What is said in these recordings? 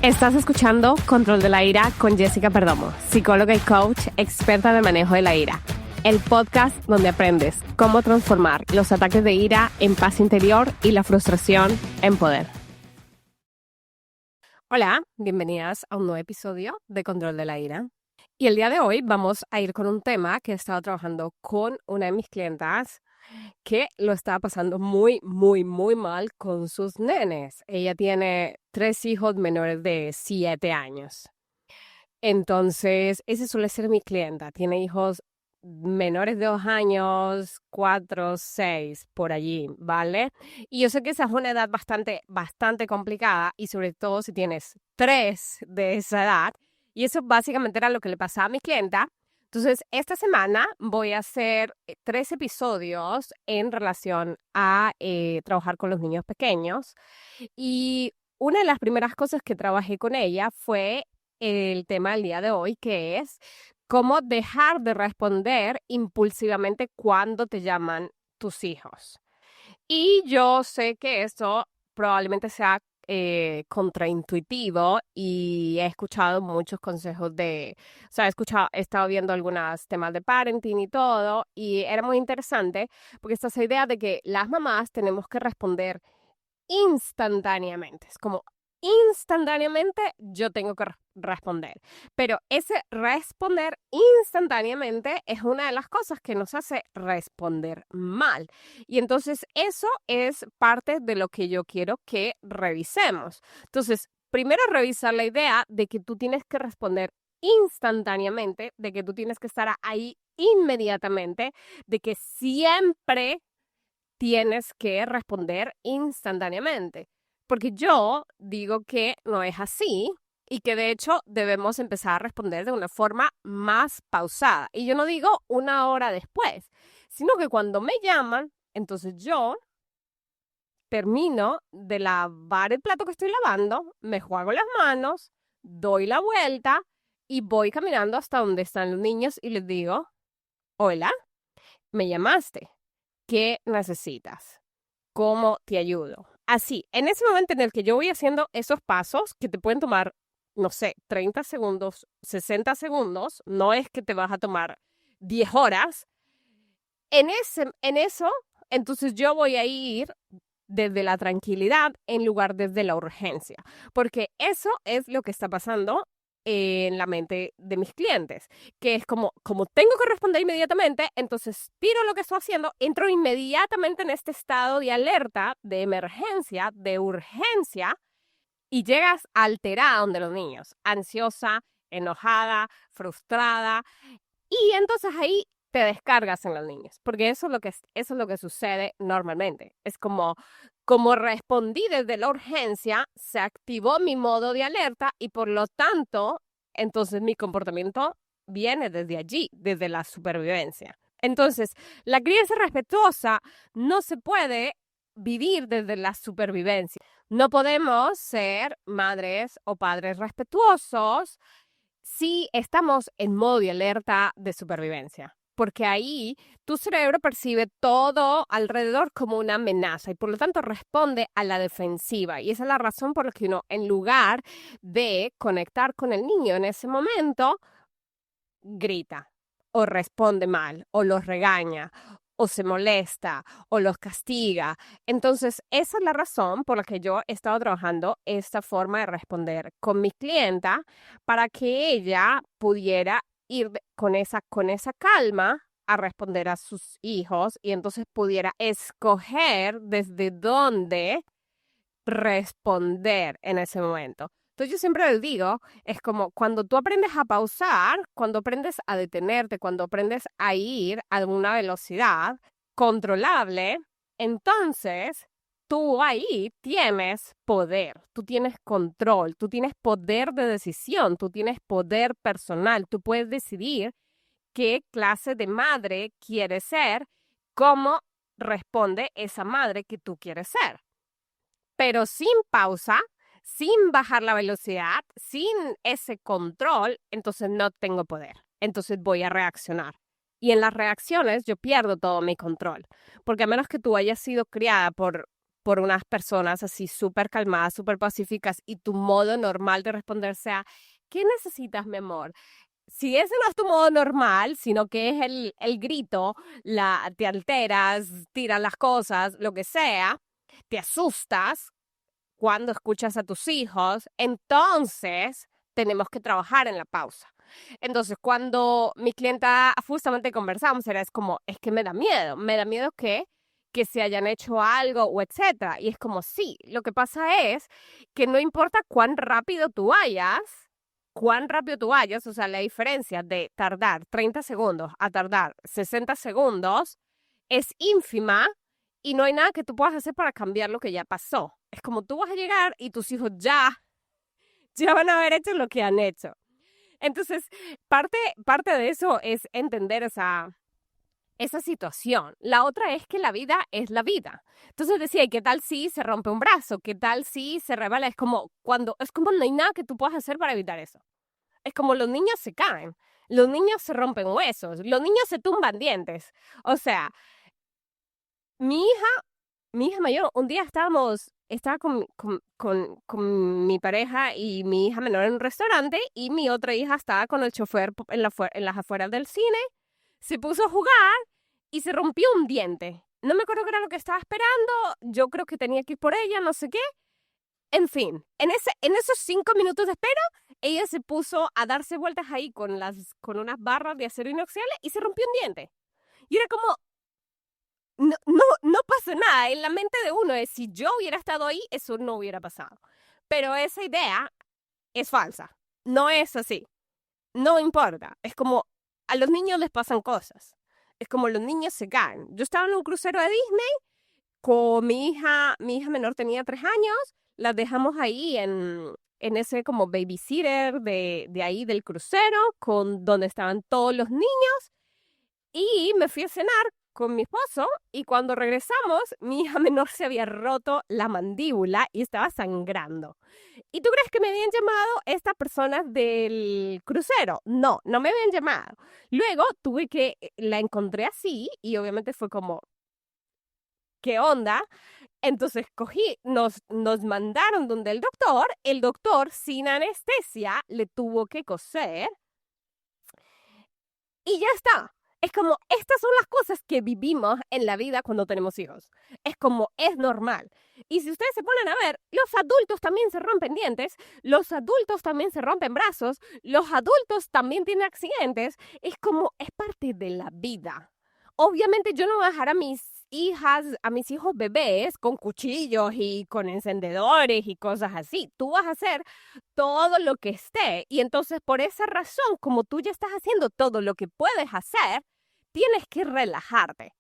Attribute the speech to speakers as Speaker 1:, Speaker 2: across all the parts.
Speaker 1: Estás escuchando Control de la Ira con Jessica Perdomo, psicóloga y coach experta en el manejo de la ira. El podcast donde aprendes cómo transformar los ataques de ira en paz interior y la frustración en poder. Hola, bienvenidas a un nuevo episodio de Control de la Ira. Y el día de hoy vamos a ir con un tema que he estado trabajando con una de mis clientas que lo estaba pasando muy mal con sus nenes. Ella tiene 3 hijos menores de 7 años. Entonces, ese suele ser mi clienta. Tiene hijos menores de 2 años, 4, 6, por allí, ¿vale? Y yo sé que esa es una edad bastante complicada y sobre todo si tienes 3 de esa edad. Y eso básicamente era lo que le pasaba a mi clienta. Entonces, esta semana voy a hacer 3 episodios en relación a trabajar con los niños pequeños. Y una de las primeras cosas que trabajé con ella fue el tema del día de hoy, que es cómo dejar de responder impulsivamente cuando te llaman tus hijos. Y yo sé que eso probablemente sea contraintuitivo y he escuchado muchos consejos he estado viendo algunos temas de parenting y todo, y era muy interesante porque esta idea de que las mamás tenemos que responder instantáneamente. Es como instantáneamente yo tengo que responder. Pero ese responder instantáneamente es una de las cosas que nos hace responder mal. Y entonces eso es parte de lo que yo quiero que revisemos. Entonces, primero revisar la idea de que tú tienes que responder instantáneamente, de que tú tienes que estar ahí inmediatamente, de que siempre tienes que responder instantáneamente. Porque yo digo que no es así y que de hecho debemos empezar a responder de una forma más pausada. Y yo no digo 1 hora después, sino que cuando me llaman, entonces yo termino de lavar el plato que estoy lavando, me juego las manos, doy la vuelta y voy caminando hasta donde están los niños y les digo, hola, me llamaste. ¿Qué necesitas? ¿Cómo te ayudo? Así, en ese momento en el que yo voy haciendo esos pasos que te pueden tomar, no sé, 30 segundos, 60 segundos, no es que te vas a tomar 10 horas, en eso, entonces yo voy a ir desde la tranquilidad en lugar desde la urgencia, porque eso es lo que está pasando en la mente de mis clientes, que es como tengo que responder inmediatamente, entonces tiro lo que estoy haciendo, entro inmediatamente en este estado de alerta, de emergencia, de urgencia, y llegas alterada donde los niños, ansiosa, enojada, frustrada, y entonces ahí te descargas en los niños, porque eso es lo que sucede normalmente. Es como respondí desde la urgencia, se activó mi modo de alerta y por lo tanto, entonces mi comportamiento viene desde allí, desde la supervivencia. Entonces, la crianza respetuosa no se puede vivir desde la supervivencia. No podemos ser madres o padres respetuosos si estamos en modo de alerta de supervivencia, porque ahí tu cerebro percibe todo alrededor como una amenaza y por lo tanto responde a la defensiva. Y esa es la razón por la que uno, en lugar de conectar con el niño en ese momento, grita o responde mal o los regaña o se molesta o los castiga. Entonces, esa es la razón por la que yo he estado trabajando esta forma de responder con mi clienta para que ella pudiera ir con esa calma a responder a sus hijos y entonces pudiera escoger desde dónde responder en ese momento. Entonces yo siempre les digo, es como cuando tú aprendes a pausar, cuando aprendes a detenerte, cuando aprendes a ir a una velocidad controlable, entonces tú ahí tienes poder, tú tienes control, tú tienes poder de decisión, tú tienes poder personal, tú puedes decidir qué clase de madre quieres ser, cómo responde esa madre que tú quieres ser. Pero sin pausa, sin bajar la velocidad, sin ese control, entonces no tengo poder. Entonces voy a reaccionar. Y en las reacciones yo pierdo todo mi control. Porque a menos que tú hayas sido criada por por unas personas así súper calmadas, súper pacíficas, y tu modo normal de responder sea, ¿qué necesitas, mi amor? Si ese no es tu modo normal, sino que es el grito, te alteras, tiras las cosas, lo que sea, te asustas cuando escuchas a tus hijos, entonces tenemos que trabajar en la pausa. Entonces, cuando mi clienta justamente conversamos, es como, es que me da miedo que se hayan hecho algo o etcétera. Y es como, sí, lo que pasa es que no importa cuán rápido tú vayas, o sea, la diferencia de tardar 30 segundos a tardar 60 segundos es ínfima y no hay nada que tú puedas hacer para cambiar lo que ya pasó. Es como tú vas a llegar y tus hijos ya van a haber hecho lo que han hecho. Entonces, parte de eso es entender esa situación. La otra es que la vida es la vida. Entonces decía, ¿y qué tal si se rompe un brazo? ¿Qué tal si se rebala? Es como no hay nada que tú puedas hacer para evitar eso. Es como los niños se caen, los niños se rompen huesos, los niños se tumban dientes. O sea, mi hija, mi hija mayor, un día estaba con mi pareja y mi hija menor en un restaurante y mi otra hija estaba con el chofer en las afueras del cine, se puso a jugar y se rompió un diente. No me acuerdo qué era lo que estaba esperando, yo creo que tenía que ir por ella, no sé qué. En fin, en esos 5 minutos de espera, ella se puso a darse vueltas ahí con unas barras de acero inoxidable y se rompió un diente. Y era como, no pasa nada. En la mente de uno es, si yo hubiera estado ahí, eso no hubiera pasado. Pero esa idea es falsa. No es así. No importa. Es como, a los niños les pasan cosas. Es como los niños se caen. Yo estaba en un crucero de Disney con mi hija menor tenía 3 años, las dejamos ahí en ese como babysitter de ahí del crucero, donde estaban todos los niños, y me fui a cenar con mi esposo, y cuando regresamos, mi hija menor se había roto la mandíbula y estaba sangrando. ¿Y tú crees que me habían llamado estas personas del crucero? No, no me habían llamado. Luego la encontré así, y obviamente fue como, ¿qué onda? Entonces nos mandaron donde el doctor sin anestesia le tuvo que coser y ya está. Es como, estas son las cosas que vivimos en la vida cuando tenemos hijos. Es como, es normal. Y si ustedes se ponen a ver, los adultos también se rompen dientes, los adultos también se rompen brazos, los adultos también tienen accidentes. Es como, es parte de la vida. Obviamente yo no voy a dejar a mis hijos bebés con cuchillos y con encendedores y cosas así. Tú vas a hacer todo lo que esté. Y entonces, por esa razón, como tú ya estás haciendo todo lo que puedes hacer, tienes que relajarte.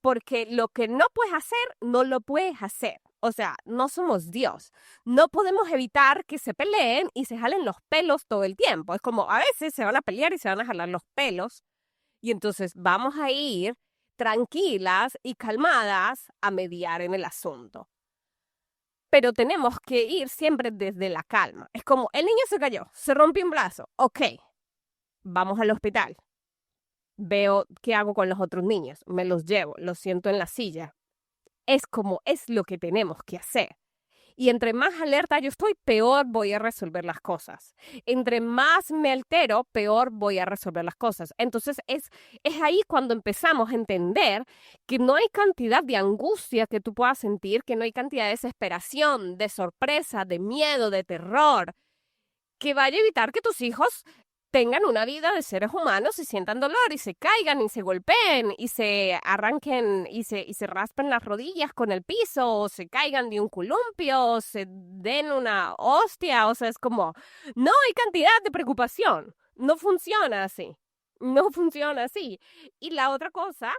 Speaker 1: Porque lo que no puedes hacer, no lo puedes hacer. O sea, no somos Dios. No podemos evitar que se peleen y se jalen los pelos todo el tiempo. Es como a veces se van a pelear y se van a jalar los pelos. Y entonces vamos a ir tranquilas y calmadas a mediar en el asunto. Pero tenemos que ir siempre desde la calma. Es como, el niño se cayó, se rompió un brazo. Ok, vamos al hospital. Veo qué hago con los otros niños. Me los llevo, los siento en la silla. Es como, es lo que tenemos que hacer. Y entre más alerta yo estoy, peor voy a resolver las cosas. Entre más me altero, peor voy a resolver las cosas. Entonces es ahí cuando empezamos a entender que no hay cantidad de angustia que tú puedas sentir, que no hay cantidad de desesperación, de sorpresa, de miedo, de terror, que vaya a evitar que tus hijos tengan una vida de seres humanos y sientan dolor y se caigan y se golpeen y se arranquen y se raspen las rodillas con el piso o se caigan de un columpio o se den una hostia. O sea, es como, no hay cantidad de preocupación. No funciona así. No funciona así. Y la otra cosa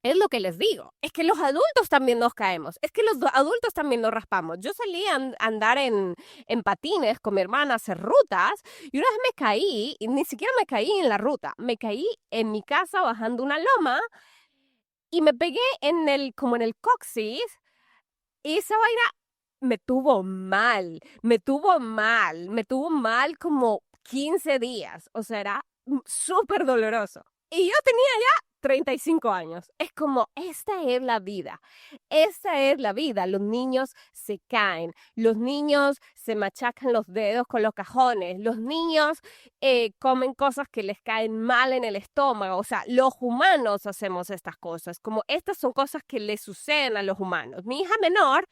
Speaker 1: es lo que les digo, es que los adultos también nos caemos, es que los adultos también nos raspamos. Yo salí a andar en patines con mi hermana a hacer rutas y una vez me caí, y ni siquiera me caí en la ruta, me caí en mi casa bajando una loma y me pegué como en el coxis y esa vaina me tuvo mal como 15 días, o sea, era súper doloroso. Y yo tenía 35 años. Es como, esta es la vida. Esta es la vida. Los niños se caen. Los niños se machacan los dedos con los cajones. Los niños comen cosas que les caen mal en el estómago. O sea, los humanos hacemos estas cosas. Como estas son cosas que le suceden a los humanos. Mi hija menor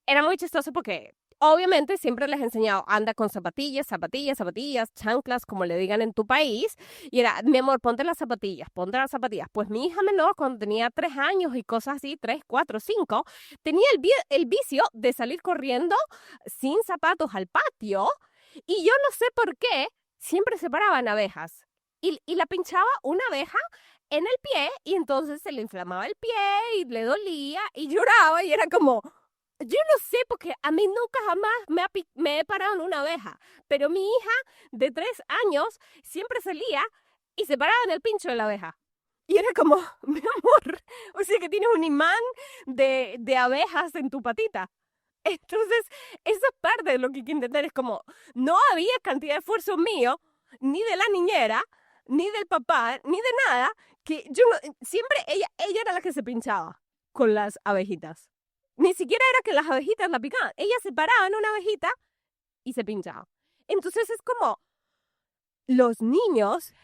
Speaker 1: era muy chistosa porque obviamente siempre les he enseñado, anda con zapatillas, zapatillas, zapatillas, chanclas, como le digan en tu país. Y era, mi amor, ponte las zapatillas, ponte las zapatillas. Pues mi hija menor, cuando tenía 3 años y cosas así, 3, 4, 5, tenía el vicio de salir corriendo sin zapatos al patio. Y yo no sé por qué, siempre se paraban abejas. Y la pinchaba una abeja en el pie y entonces se le inflamaba el pie y le dolía y lloraba y era como... Yo no sé, porque a mí nunca jamás me he parado en una abeja, pero mi hija de 3 años siempre salía y se paraba en el pincho de la abeja. Y era como, mi amor, o sea que tienes un imán de abejas en tu patita. Entonces, esa parte de lo que hay que entender es como, no había cantidad de esfuerzo mío, ni de la niñera, ni del papá, ni de nada, que yo siempre ella era la que se pinchaba con las abejitas. Ni siquiera era que las abejitas la picaban. Ella se paraba en una abejita y se pinchaba. Entonces es como los niños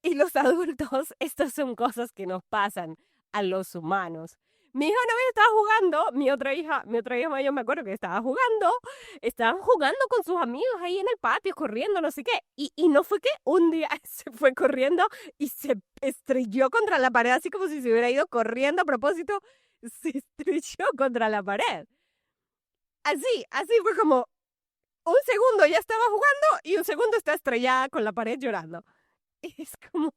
Speaker 1: y los adultos, estas son cosas que nos pasan a los humanos. Mi hija una vez estaba jugando, mi otra hija mayor me acuerdo que estaban jugando con sus amigos ahí en el patio, corriendo, no sé qué. Y no fue que un día se fue corriendo y se estrelló contra la pared, así como si se hubiera ido corriendo a propósito, se estrelló contra la pared. Así fue como un segundo ya estaba jugando y un segundo está estrellada con la pared llorando. Es como,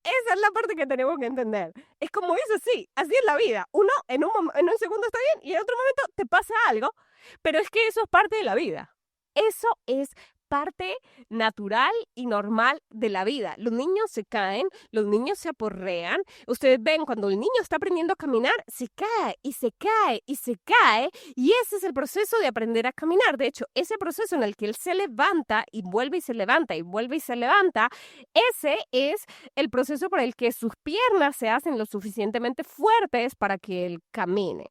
Speaker 1: esa es la parte que tenemos que entender. Es como eso, sí, así es la vida. Uno en un segundo está bien y en otro momento te pasa algo, pero es que eso es parte de la vida. Eso es parte natural y normal de la vida. Los niños se caen, los niños se aporrean. Ustedes ven, cuando el niño está aprendiendo a caminar, se cae y se cae y se cae. Y ese es el proceso de aprender a caminar. De hecho, ese proceso en el que él se levanta y vuelve y se levanta y vuelve y se levanta, ese es el proceso por el que sus piernas se hacen lo suficientemente fuertes para que él camine.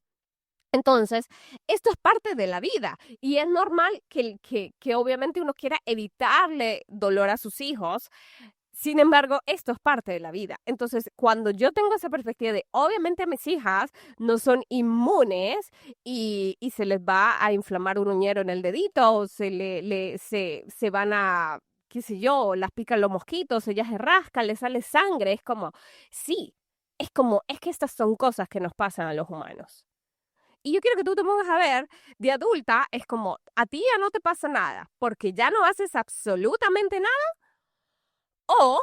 Speaker 1: Entonces, esto es parte de la vida y es normal que obviamente uno quiera evitarle dolor a sus hijos. Sin embargo, esto es parte de la vida. Entonces, cuando yo tengo esa perspectiva de, obviamente a mis hijas no son inmunes y se les va a inflamar un uñero en el dedito o se van a, qué sé yo, las pican los mosquitos, ellas se rascan, les sale sangre. Es como, sí, es que estas son cosas que nos pasan a los humanos. Y yo quiero que tú te pongas a ver, de adulta, es como, a ti ya no te pasa nada, porque ya no haces absolutamente nada, o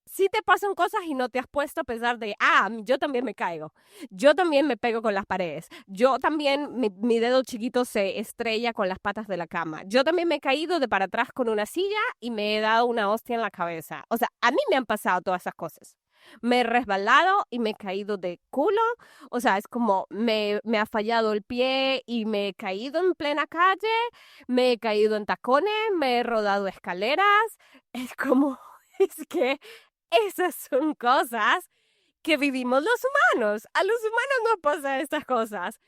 Speaker 1: si te pasan cosas y no te has puesto a pensar de, yo también me caigo, yo también me pego con las paredes, yo también, mi dedo chiquito se estrella con las patas de la cama, yo también me he caído de para atrás con una silla y me he dado una hostia en la cabeza. O sea, a mí me han pasado todas esas cosas. Me he resbalado y me he caído de culo. O sea, es como me ha fallado el pie y me he caído en plena calle, me he caído en tacones, me he rodado escaleras. Es como, es que esas son cosas que vivimos los humanos. A los humanos nos pasan estas cosas.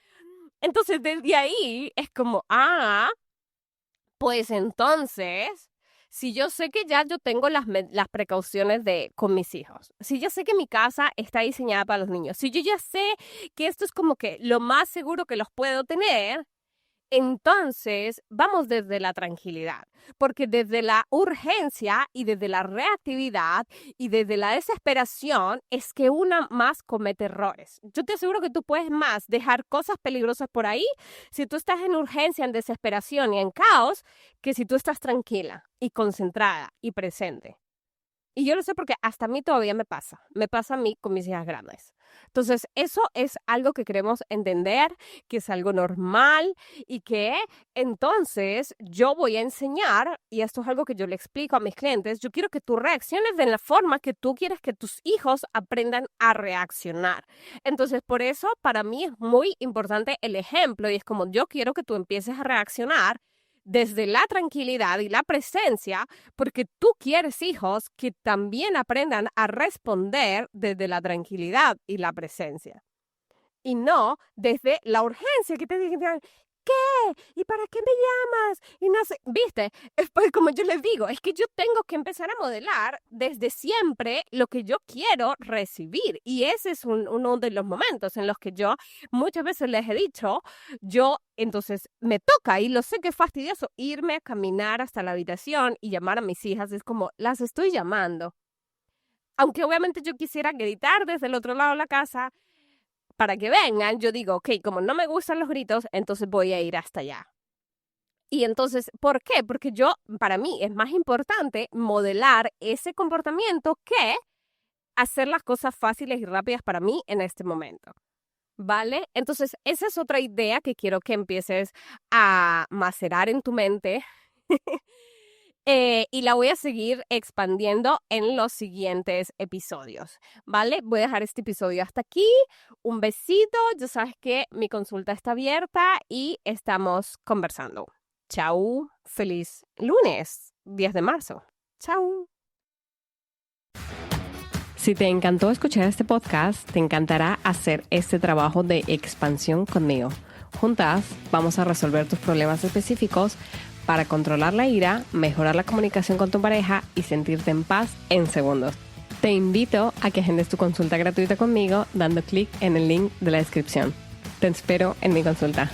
Speaker 1: Entonces, desde ahí es como, pues entonces, si yo sé que ya yo tengo las precauciones con mis hijos, si yo sé que mi casa está diseñada para los niños, si yo ya sé que esto es como que lo más seguro que los puedo tener, entonces, vamos desde la tranquilidad, porque desde la urgencia y desde la reactividad y desde la desesperación es que una más comete errores. Yo te aseguro que tú puedes más dejar cosas peligrosas por ahí si tú estás en urgencia, en desesperación y en caos, que si tú estás tranquila y concentrada y presente. Y yo lo sé porque hasta a mí todavía me pasa a mí con mis hijas grandes. Entonces, eso es algo que queremos entender, que es algo normal y que entonces yo voy a enseñar, y esto es algo que yo le explico a mis clientes, yo quiero que tú reacciones de la forma que tú quieres que tus hijos aprendan a reaccionar. Entonces, por eso para mí es muy importante el ejemplo y es como yo quiero que tú empieces a reaccionar desde la tranquilidad y la presencia, porque tú quieres hijos que también aprendan a responder desde la tranquilidad y la presencia. Y no desde la urgencia que te digan, ¿qué? ¿Y para qué me llamas? Y no sé, ¿viste? Pues como yo les digo, es que yo tengo que empezar a modelar desde siempre lo que yo quiero recibir. Y ese es uno de los momentos en los que yo muchas veces les he dicho, entonces me toca, y lo sé que es fastidioso, irme a caminar hasta la habitación y llamar a mis hijas. Es como, las estoy llamando. Aunque obviamente yo quisiera gritar desde el otro lado de la casa, para que vengan, yo digo, ok, como no me gustan los gritos, entonces voy a ir hasta allá. Y entonces, ¿por qué? Porque para mí es más importante modelar ese comportamiento que hacer las cosas fáciles y rápidas para mí en este momento. ¿Vale? Entonces, esa es otra idea que quiero que empieces a macerar en tu mente. Y la voy a seguir expandiendo en los siguientes episodios, ¿vale? Voy a dejar este episodio hasta aquí. Un besito. Ya sabes que mi consulta está abierta y estamos conversando. Chau. Feliz lunes, 10 de marzo. Chau. Si te encantó escuchar este podcast, te encantará hacer este trabajo de expansión conmigo. Juntas vamos a resolver tus problemas específicos para controlar la ira, mejorar la comunicación con tu pareja y sentirte en paz en segundos. Te invito a que agendes tu consulta gratuita conmigo dando clic en el link de la descripción. Te espero en mi consulta.